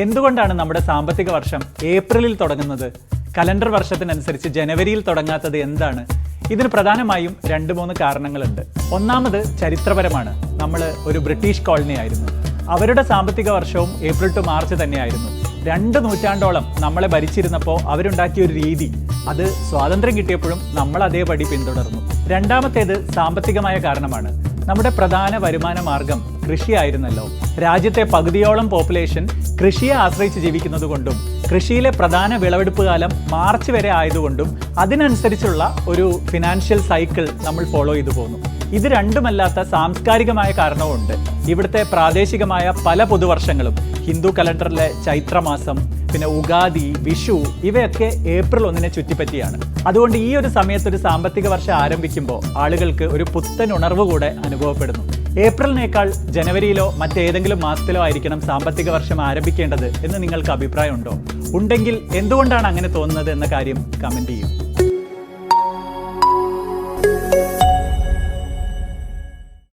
എന്തുകൊണ്ടാണ് നമ്മുടെ സാമ്പത്തിക വർഷം ഏപ്രിലിൽ തുടങ്ങുന്നത്? കലണ്ടർ വർഷത്തിനനുസരിച്ച് ജനുവരിയിൽ തുടങ്ങാത്തത് എന്താണ്? ഇതിന് പ്രധാനമായും 2-3 കാരണങ്ങളുണ്ട്. ഒന്നാമത് ചരിത്രപരമാണ്. നമ്മൾ ഒരു ബ്രിട്ടീഷ് കോളനി ആയിരുന്നു. അവരുടെ സാമ്പത്തിക വർഷവും ഏപ്രിൽ ടു മാർച്ച് തന്നെയായിരുന്നു. 2 നൂറ്റാണ്ടോളം നമ്മളെ ഭരിച്ചിരുന്നപ്പോൾ അവരുണ്ടാക്കിയ ഒരു രീതി, അത് സ്വാതന്ത്ര്യം കിട്ടിയപ്പോഴും നമ്മൾ അതേപടി പിന്തുടർന്നു. രണ്ടാമത്തേത് സാമ്പത്തികമായ കാരണമാണ്. നമ്മുടെ പ്രധാന വരുമാന മാർഗം കൃഷിയായിരുന്നല്ലോ. രാജ്യത്തെ പകുതിയോളം പോപ്പുലേഷൻ കൃഷിയെ ആശ്രയിച്ച് ജീവിക്കുന്നത് കൊണ്ടും കൃഷിയിലെ പ്രധാന വിളവെടുപ്പ് കാലം മാർച്ച് വരെ ആയതുകൊണ്ടും അതിനനുസരിച്ചുള്ള ഒരു ഫിനാൻഷ്യൽ സൈക്കിൾ നമ്മൾ ഫോളോ ചെയ്തു പോകുന്നു. ഇത് രണ്ടുമല്ലാത്ത സാംസ്കാരികമായ കാരണവുമുണ്ട്. ഇവിടുത്തെ പ്രാദേശികമായ പല പുതുവർഷങ്ങളും, ഹിന്ദു കലണ്ടറിലെ ചൈത്രമാസം, പിന്നെ ഉഗാദി, വിഷു, ഇവയൊക്കെ ഏപ്രിൽ 1 ചുറ്റിപ്പറ്റിയാണ്. അതുകൊണ്ട് ഈ ഒരു സമയത്ത് ഒരു സാമ്പത്തിക വർഷം ആരംഭിക്കുമ്പോൾ ആളുകൾക്ക് ഒരു പുത്തൻ ഉണർവ് കൂടെ അനുഭവപ്പെടുന്നു. ഏപ്രിലിനേക്കാൾ ജനുവരിയിലോ മറ്റേതെങ്കിലും മാസത്തിലോ ആയിരിക്കണം സാമ്പത്തിക വർഷം ആരംഭിക്കേണ്ടത് എന്ന് നിങ്ങൾക്ക് അഭിപ്രായമുണ്ടോ? ഉണ്ടെങ്കിൽ എന്തുകൊണ്ടാണ് അങ്ങനെ തോന്നുന്നത് എന്ന കാര്യം കമന്റ് ചെയ്യൂ.